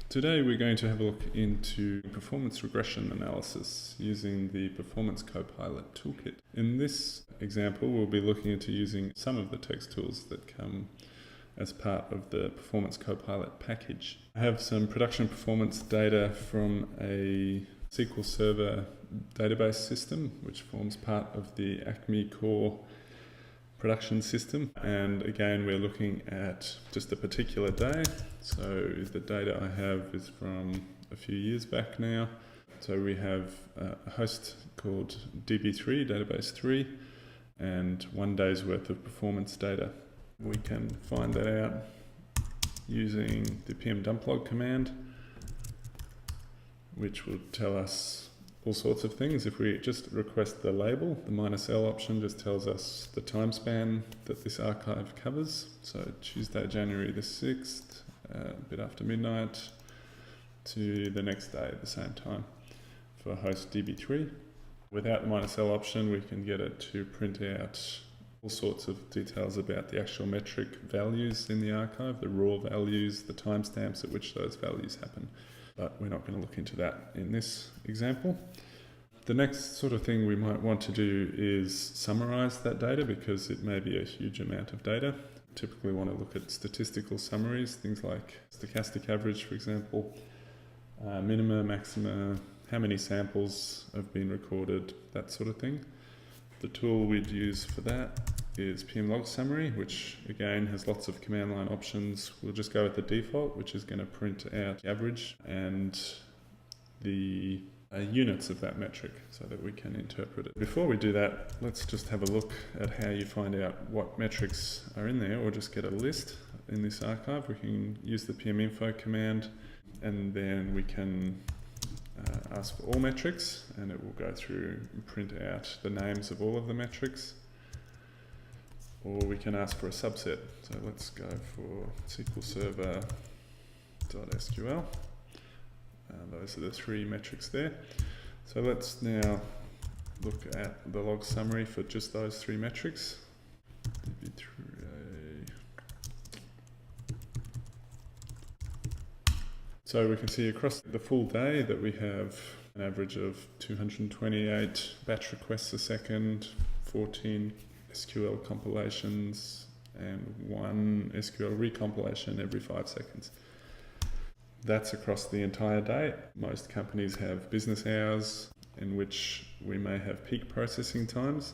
Today we're going to have a look into performance regression analysis using the Performance Copilot toolkit. In this example, we'll be looking into using some of the text tools that come as part of the Performance Copilot package. I have some production performance data from a SQL Server database system, which forms part of the Acme Core production system, and again we're looking at just a particular day. So the data I have is from a few years back now. So we have a host called DB3, database 3, and 1 day's worth of performance data. We can find that out using the pm-dumplog command, which will tell us all sorts of things. If we just request the label, the -L option just tells us the time span that this archive covers. So Tuesday, January the 6th, a bit after midnight, to the next day at the same time for host DB3. Without the -L option, we can get it to print out all sorts of details about the actual metric values in the archive, the raw values, the timestamps at which those values happen. But we're not going to look into that in this example. The next sort of thing we might want to do is summarize that data, because it may be a huge amount of data. Typically want to look at statistical summaries, things like stochastic average, for example, minima, maxima, how many samples have been recorded, that sort of thing. The tool we'd use for that is pm-log summary, which again has lots of command line options. We'll just go with the default, which is going to print out the average and the units of that metric so that we can interpret it. Before we do that, let's just have a look at how you find out what metrics are in there, or just get a list in this archive. We can use the pminfo command, and then we can ask for all metrics, and it will go through and print out the names of all of the metrics. Or we can ask for a subset. So let's go for SQL Server.sql. Those are the 3 metrics there. So let's now look at the log summary for just those 3 metrics. So we can see across the full day that we have an average of 228 batch requests a second, 14 SQL compilations, and 1 SQL recompilation every 5 seconds. That's across the entire day. Most companies have business hours in which we may have peak processing times.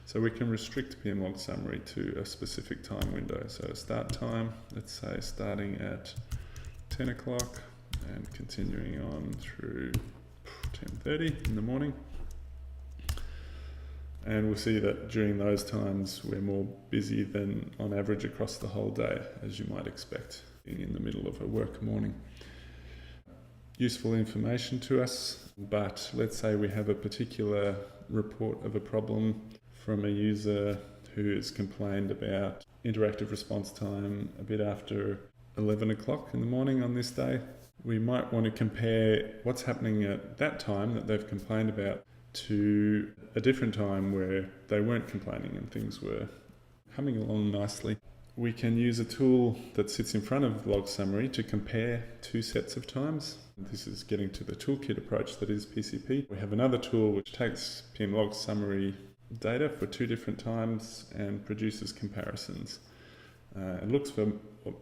So we can restrict pm-log summary to a specific time window. So a start time, let's say starting at 10 o'clock and continuing on through 10:30 in the morning. And we'll see that during those times we're more busy than on average across the whole day, as you might expect in the middle of a work morning. Useful information to us, but let's say we have a particular report of a problem from a user who has complained about interactive response time a bit after 11 o'clock in the morning on this day. We might want to compare what's happening at that time that they've complained about to a different time where they weren't complaining and things were humming along nicely. We can use a tool that sits in front of log summary to compare 2 sets of times. This is getting to the toolkit approach that is PCP. We have another tool which takes pm-log summary data for 2 different times and produces comparisons. It looks for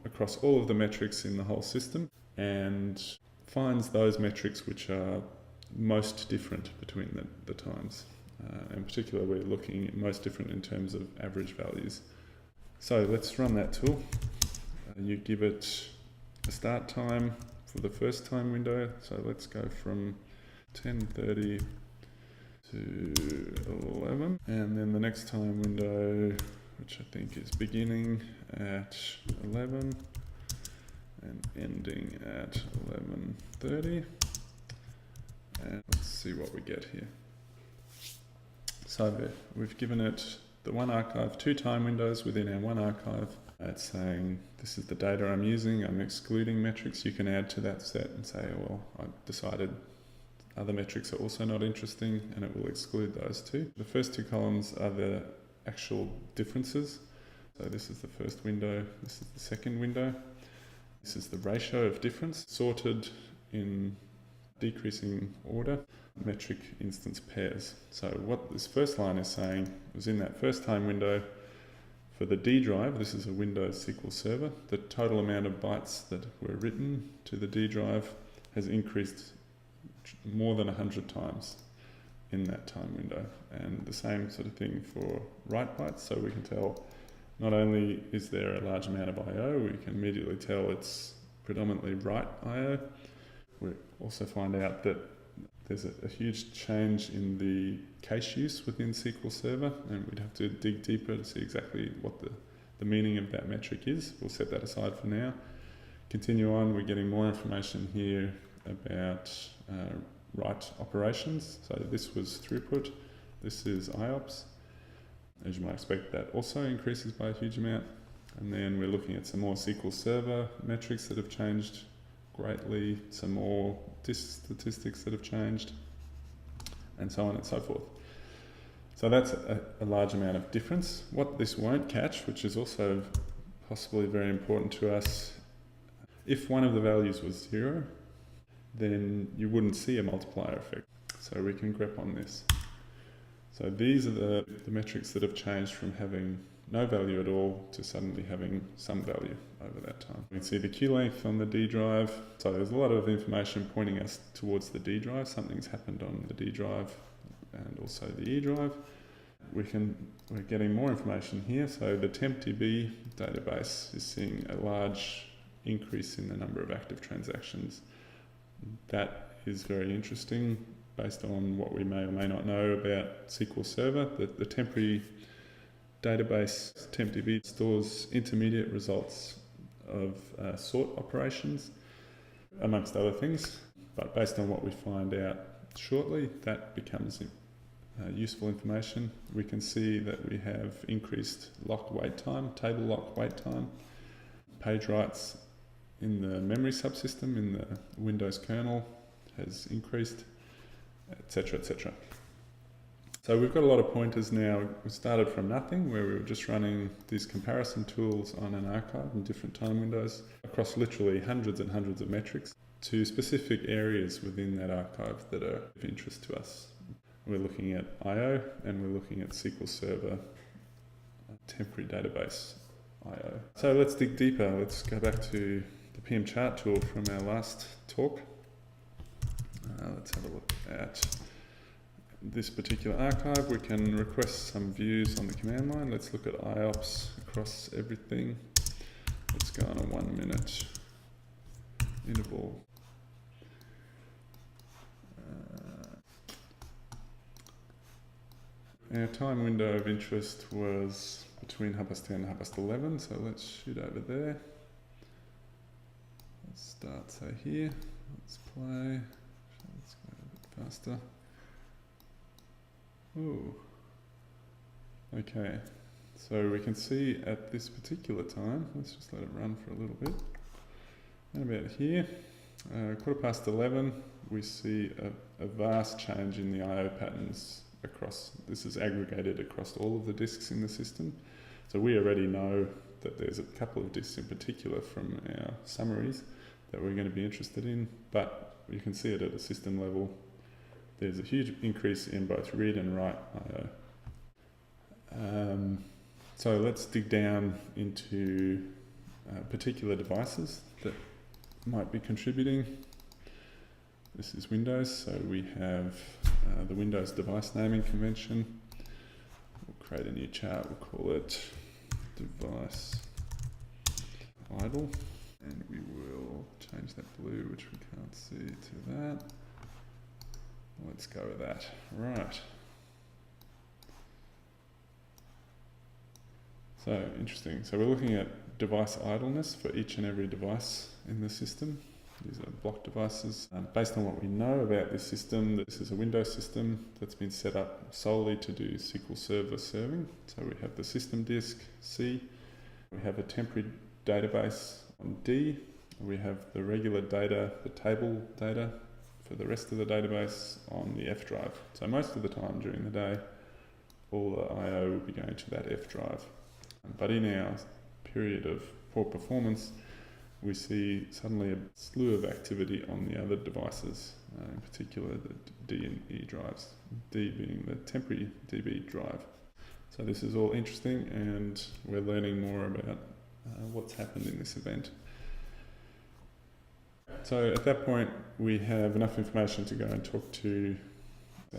across all of the metrics in the whole system and finds those metrics which are most different between the times. In particular, we're looking at most different in terms of average values. So let's run that tool. You give it a start time for the first time window. So let's go from 10:30 to 11. And then the next time window, which I think is beginning at 11 and ending at 11:30. And let's see what we get here. So we've given it the 1 archive, 2 time windows within our 1 archive. It's saying this is the data I'm using, I'm excluding metrics. You can add to that set and say, well, I've decided other metrics are also not interesting, and it will exclude those too. The first 2 columns are the actual differences. So this is the first window, this is the second window. This is the ratio of difference sorted in decreasing order, metric instance pairs. So what this first line is saying was in that first time window for the D drive, this is a Windows SQL Server, the total amount of bytes that were written to the D drive has increased more than 100 times in that time window. And the same sort of thing for write bytes, so we can tell not only is there a large amount of I/O, we can immediately tell it's predominantly write I/O. We also find out that there's a huge change in the cache use within SQL Server, and we'd have to dig deeper to see exactly what the meaning of that metric is. We'll set that aside for now. Continue on, we're getting more information here about write operations. So this was throughput, this is IOPS. As you might expect, that also increases by a huge amount. And then we're looking at some more SQL Server metrics that have changed greatly, some more disk statistics that have changed, and so on and so forth. So that's a large amount of difference. What this won't catch, which is also possibly very important to us, if one of the values was 0, then you wouldn't see a multiplier effect. So we can grep on this. So these are the metrics that have changed from having no value at all to suddenly having some value over that time. We can see the queue length on the D drive. So there's a lot of information pointing us towards the D drive. Something's happened on the D drive and also the E drive. We're getting more information here. So the TempDB database is seeing a large increase in the number of active transactions. That is very interesting based on what we may or may not know about SQL Server. The temporary database TempDB stores intermediate results of sort operations, amongst other things. But based on what we find out shortly, that becomes useful information. We can see that we have increased lock wait time, table lock wait time, page writes in the memory subsystem in the Windows kernel has increased, etc., etc. So we've got a lot of pointers now. We started from nothing, where we were just running these comparison tools on an archive in different time windows across literally hundreds and hundreds of metrics to specific areas within that archive that are of interest to us. We're looking at I/O and we're looking at SQL Server temporary database I/O. So let's dig deeper. Let's go back to the PM chart tool from our last talk. Let's have a look at this particular archive. We can request some views on the command line. Let's look at IOPS across everything. Let's go on a 1 minute interval. Our time window of interest was between 10:30 and 11:30, so let's shoot over there. Let's start, say, here. Let's play. Let's go a bit faster. Ooh. Okay, so we can see at this particular time, let's just let it run for a little bit. And about here, 11:15, we see a vast change in the I/O patterns across. This is aggregated across all of the disks in the system. So we already know that there's a couple of disks in particular from our summaries that we're going to be interested in, but you can see it at a system level. There's a huge increase in both read and write I/O. So let's dig down into particular devices that might be contributing. This is Windows, so we have the Windows device naming convention. We'll create a new chart, we'll call it device idle, and we will change that blue, which we can't see, to that. Let's go with that. Right. So, interesting. So we're looking at device idleness for each and every device in the system. These are block devices. Based on what we know about this system, this is a Windows system that's been set up solely to do SQL Server serving. So we have the system disk, C. We have a temporary database on D. We have the regular data, the table data for the rest of the database on the F drive. So most of the time during the day, all the I/O will be going to that F drive. But in our period of poor performance, we see suddenly a slew of activity on the other devices, in particular the D and E drives, D being the temporary DB drive. So this is all interesting, and we're learning more about what's happened in this event. So at that point, we have enough information to go and talk to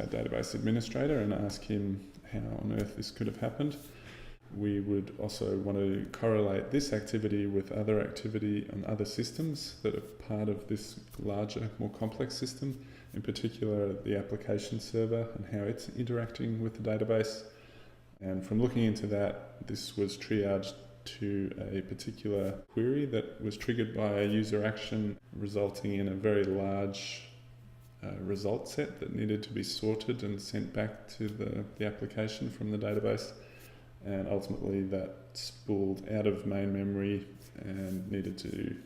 our database administrator and ask him how on earth this could have happened. We would also want to correlate this activity with other activity on other systems that are part of this larger, more complex system, in particular the application server and how it's interacting with the database. And from looking into that, this was triaged to a particular query that was triggered by a user action, resulting in a very large result set that needed to be sorted and sent back to the application from the database. And ultimately that spooled out of main memory and needed to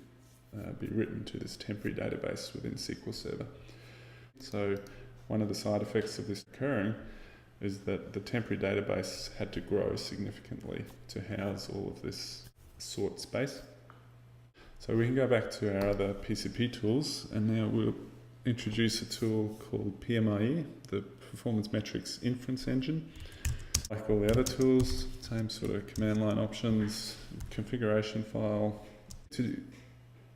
be written to this temporary database within SQL Server. So one of the side effects of this occurring is that the temporary database had to grow significantly to house all of this sort space. So we can go back to our other PCP tools, and now we'll introduce a tool called PMIE, the Performance Metrics Inference Engine. Like all the other tools, same sort of command line options, configuration file to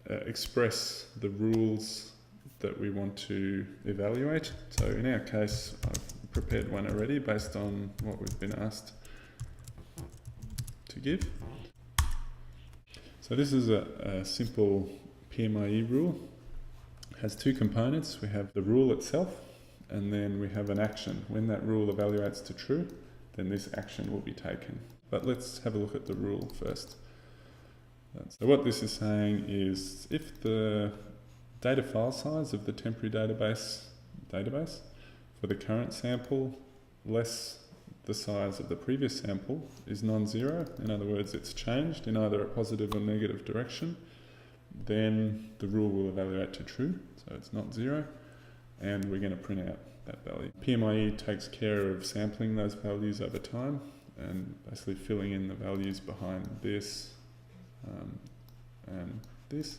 express the rules that we want to evaluate. So in our case, I've prepared one already based on what we've been asked to give. So this is a simple PMIE rule. It has two components. We have the rule itself, and then we have an action. When that rule evaluates to true, then this action will be taken. But let's have a look at the rule first. So what this is saying is if the data file size of the temporary database for the current sample less the size of the previous sample is non-zero, in other words it's changed in either a positive or negative direction, then the rule will evaluate to true, so it's not zero, and we're going to print out that value. PMIE takes care of sampling those values over time and basically filling in the values behind this and this,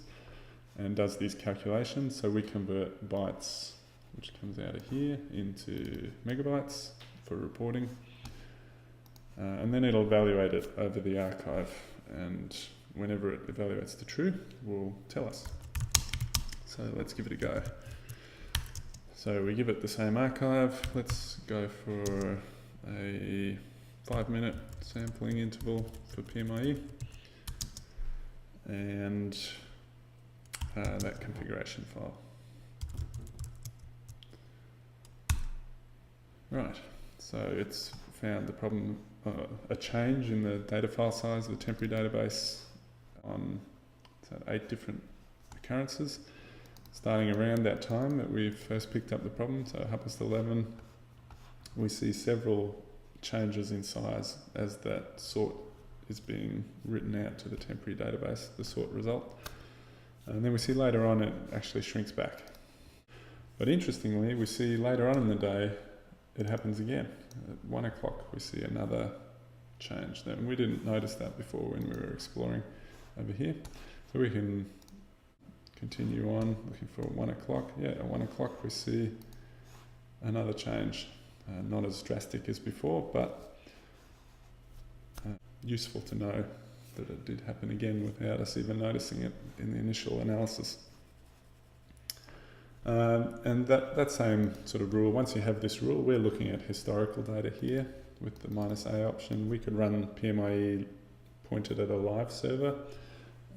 and does these calculations. So we convert bytes, which comes out of here, into megabytes for reporting, and then it'll evaluate it over the archive, and whenever it evaluates to true, will tell us. So let's give it a go. So we give it the same archive. Let's go for a 5-minute sampling interval for PMIE, and that configuration file. Right, so it's found the problem, a change in the data file size of the temporary database on 8 different occurrences, starting around that time that we first picked up the problem, so 11, we see several changes in size as that sort is being written out to the temporary database, the sort result. And then we see later on it actually shrinks back. But interestingly, we see later on in the day it happens again. At 1 o'clock we see another change. Then we didn't notice that before when we were exploring over here. So we can continue on looking for 1 o'clock. Yeah, at 1 o'clock we see another change. Not as drastic as before, but useful to know that it did happen again without us even noticing it in the initial analysis. And that same sort of rule, once you have this rule, we're looking at historical data here with the -a option. We could run PMIE pointed at a live server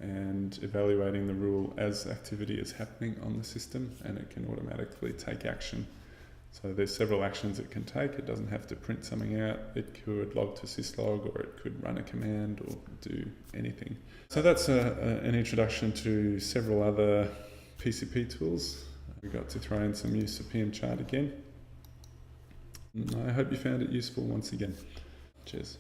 and evaluating the rule as activity is happening on the system, and it can automatically take action. So there's several actions it can take. It doesn't have to print something out. It could log to syslog, or it could run a command or do anything. So that's an introduction to several other PCP tools. We got to throw in some use of PMChart again. I hope you found it useful once again. Cheers.